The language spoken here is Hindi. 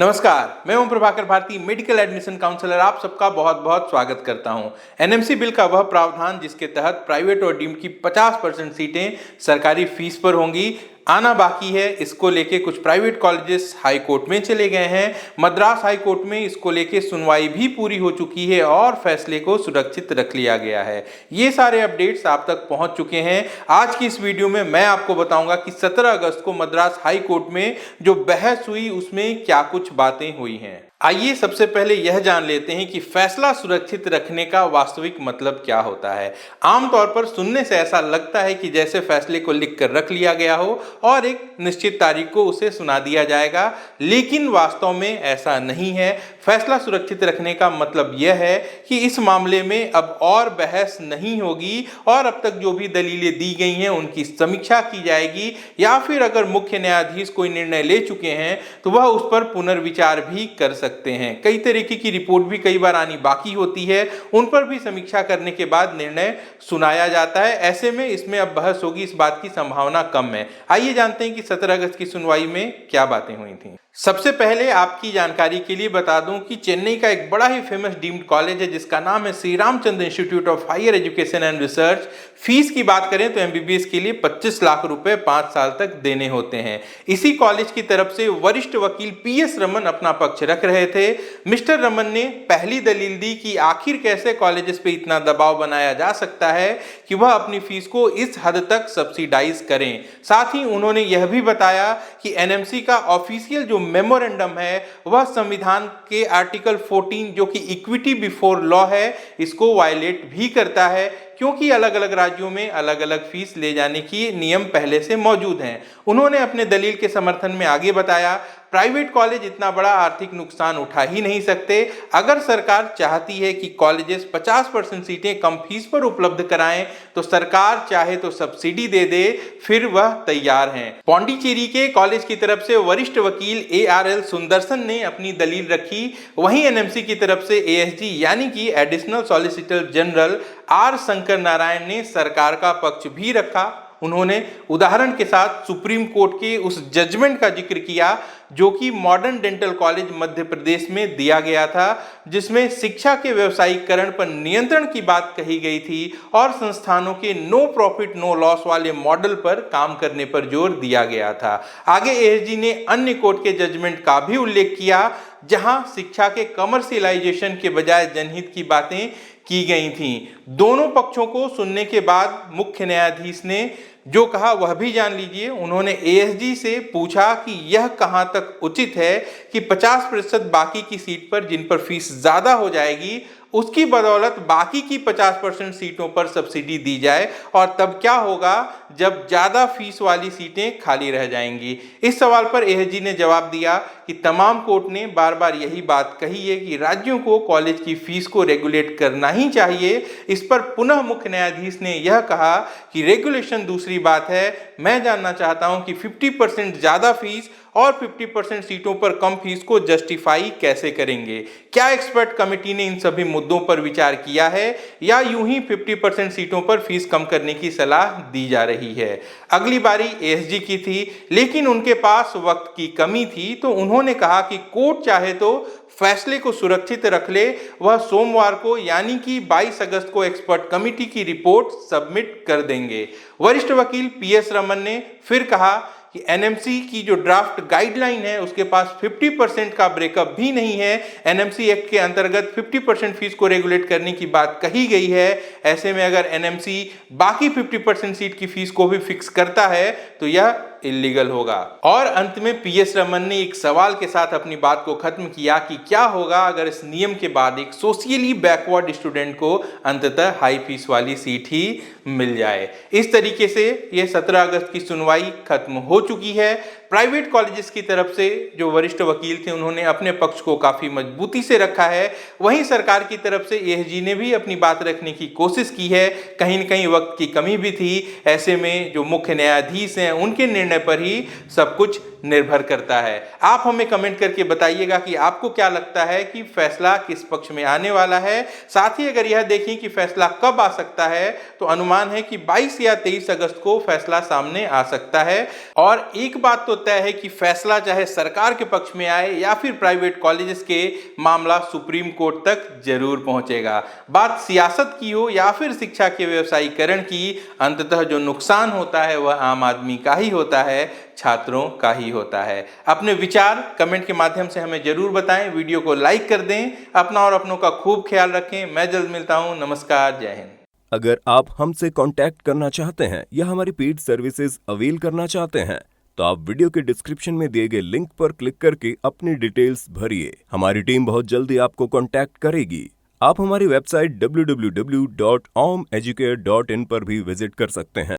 नमस्कार, मैं Om Prabhakar Bharti, medical admission counsellor आप सबका बहुत बहुत स्वागत करता हूं। एनएमसी बिल का वह प्रावधान जिसके तहत प्राइवेट और डीम्ड की 50% सीटें सरकारी फीस पर होंगी, आना बाकी है। इसको लेके कुछ प्राइवेट कॉलेजेस हाई कोर्ट में चले गए हैं। मद्रास हाई कोर्ट में इसको लेके सुनवाई भी पूरी हो चुकी है और फैसले को सुरक्षित रख लिया गया है। ये सारे अपडेट्स आप तक पहुंच चुके हैं। आज की इस वीडियो में मैं आपको बताऊंगा कि 17 अगस्त को मद्रास हाई कोर्ट में जो बहस हुई उसमें क्या कुछ बातें हुई हैं। आइए सबसे पहले यह जान लेते हैं कि फैसला सुरक्षित रखने का वास्तविक मतलब क्या होता है। आमतौर पर सुनने से ऐसा लगता है कि जैसे फैसले को लिख कर रख लिया गया हो और एक निश्चित तारीख को उसे सुना दिया जाएगा, लेकिन वास्तव में ऐसा नहीं है। फैसला सुरक्षित रखने का मतलब यह है कि इस मामले में अब और बहस नहीं होगी और अब तक जो भी दलीलें दी गई हैं उनकी समीक्षा की जाएगी, या फिर अगर मुख्य न्यायाधीश कोई निर्णय ले चुके हैं तो वह उस पर पुनर्विचार भी कर सकते हैं। कई तरीके की रिपोर्ट भी कई बार आनी बाकी होती है, उन पर भी समीक्षा करने के बाद निर्णय सुनाया जाता है। ऐसे में इसमें अब बहस होगी, इस बात की संभावना कम है। आइए जानते हैं कि 17 अगस्त की सुनवाई में क्या बातें हुई थी। सबसे पहले आपकी जानकारी के लिए बता दूं कि चेन्नई का एक बड़ा ही फेमस डीम्ड कॉलेज है जिसका नाम है Shri Ramachandra institute of higher education and research. Fees की बात करें तो एमबीबीएस के लिए 25 लाख रुपए 5 साल तक देने होते हैं। इसी कॉलेज की तरफ से वरिष्ठ वकील पीएस रमन अपना पक्ष रख रहे थे। मिस्टर रमन ने पहली दलील दी कि आखिर कैसे कॉलेजेस पे इतना दबाव बनाया जा सकता है कि वह अपनी फीस को इस हद तक सब्सिडाइज करें। साथ ही उन्होंने यह भी बताया कि एनएमसी का ऑफिशियल जो मेमोरेंडम है वह संविधान के आर्टिकल 14 जो कि इक्विटी बिफोर लॉ है, इसको वायलेट भी करता है, क्योंकि अलग अलग राज्यों में अलग अलग फीस ले जाने की नियम पहले से मौजूद हैं। उन्होंने अपने दलील के समर्थन में आगे बताया, प्राइवेट कॉलेज इतना बड़ा आर्थिक नुकसान उठा ही नहीं सकते। अगर सरकार चाहती है कि कॉलेजेस 50% सीटें कम फीस पर उपलब्ध कराएं तो सरकार चाहे तो सब्सिडी दे दे, फिर वह तैयार हैं। पौंडीचेरी के कॉलेज की तरफ से वरिष्ठ वकील ARL सुंदरसन ने अपनी दलील रखी। वहीं एनएमसी की तरफ से ASG यानी कि additional solicitor general R Shankar Narayan ने सरकार का पक्ष भी रखा। उन्होंने उदाहरण के साथ सुप्रीम कोर्ट के उस जजमेंट का जिक्र किया जो कि modern dental college Madhya Pradesh में दिया गया था, जिसमें शिक्षा के व्यवसायीकरण पर नियंत्रण की बात कही गई थी और संस्थानों के नो प्रॉफिट नो लॉस वाले मॉडल पर काम करने पर जोर दिया गया था। आगे ASG ने अन्य कोर्ट के जजमेंट का भी उल्लेख किया जहां शिक्षा के कमर्शियलाइजेशन के बजाय जनहित की बातें की गई थी। दोनों पक्षों को सुनने के बाद मुख्य न्यायाधीश ने जो कहा वह भी जान लीजिए। उन्होंने ASG से पूछा कि यह कहां तक उचित है कि 50% बाकी की सीट पर जिन पर फीस ज्यादा हो जाएगी उसकी बदौलत बाकी की 50% सीटों पर सब्सिडी दी जाए, और तब क्या होगा जब ज्यादा फीस वाली सीटें खाली रह जाएंगी। इस सवाल पर ASG ने जवाब दिया कि तमाम कोर्ट ने बार बार यही बात कही है कि राज्यों को कॉलेज की फीस को रेगुलेट करना ही चाहिए। इस पर पुनः मुख्य न्यायाधीश ने यह कहा कि रेगुलेशन दूसरी बात है, मैं जानना चाहता हूं कि 50% ज्यादा फीस और 50% सीटों पर कम फीस को जस्टिफाई कैसे करेंगे। क्या एक्सपर्ट कमेटी ने इन सभी मुद्दों पर विचार किया है या यूं ही 50% सीटों पर फीस कम करने की सलाह दी जा रही है। अगली बारी ASG की थी, लेकिन उनके पास वक्त की कमी थी, तो उन्होंने कहा कि कोर्ट चाहे तो फैसले को सुरक्षित रख ले। वह सोमवार को यानी कि 22 अगस्त को एक्सपर्ट कमेटी की रिपोर्ट सबमिट कर देंगे। वरिष्ठ वकील PS रमन ने फिर कहा कि एनएमसी की जो ड्राफ्ट गाइडलाइन है उसके पास 50% का ब्रेकअप भी नहीं है। एनएमसी एक्ट के अंतर्गत 50% फीस को रेगुलेट करने की बात कही गई है। ऐसे में अगर एनएमसी बाकी 50% सीट की फीस को भी फिक्स करता है तो यह इल्लीगल होगा। और अंत में PS रमन ने एक सवाल के साथ अपनी बात को खत्म किया कि क्या होगा अगर इस नियम के बाद एक सोशली बैकवर्ड स्टूडेंट को अंततः हाई फीस वाली सीट ही मिल जाए। इस तरीके से यह 17 अगस्त की सुनवाई खत्म हो चुकी है। प्राइवेट कॉलेजेस की तरफ से जो वरिष्ठ वकील थे उन्होंने अपने पक्ष को काफी मजबूती से रखा है। वहीं सरकार की तरफ से ASG ने भी अपनी बात रखने की कोशिश की है। कहीं न कहीं वक्त की कमी भी थी। ऐसे में जो मुख्य न्यायाधीश हैं उनके निर्णय पर ही सब कुछ निर्भर करता है। आप हमें कमेंट करके बताइएगा कि आपको क्या लगता है कि फैसला किस पक्ष में आने वाला है। साथ ही अगर यह देखें कि फैसला कब आ सकता है तो अनुमान है कि 22 या 23 अगस्त को फैसला सामने आ सकता है। और एक बात तो तय है कि फैसला चाहे सरकार के पक्ष में आए या फिर प्राइवेट कॉलेजेस के, मामला सुप्रीम कोर्ट तक जरूर पहुंचेगा। बात सियासत की हो या फिर शिक्षा के व्यवसायीकरण की, अंततः जो नुकसान होता है वह आम आदमी का ही होता है, छात्रों का ही होता है। अपने विचार कमेंट के माध्यम से हमें जरूर बताएं, वीडियो को लाइक कर दें, अपना और अपनों का खूब ख्याल रखें। मैं जल्द मिलता हूं। नमस्कार, जय हिंद। अगर आप हमसे कांटेक्ट करना चाहते हैं या हमारी पेड सर्विसेज अवेल करना चाहते हैं तो आप वीडियो के डिस्क्रिप्शन में दिए गए लिंक पर क्लिक करके अपनी डिटेल्स भरिए। हमारी टीम बहुत जल्दी आपको कांटेक्ट करेगी। आप हमारी वेबसाइट www.omeducare.in पर भी विजिट कर सकते हैं।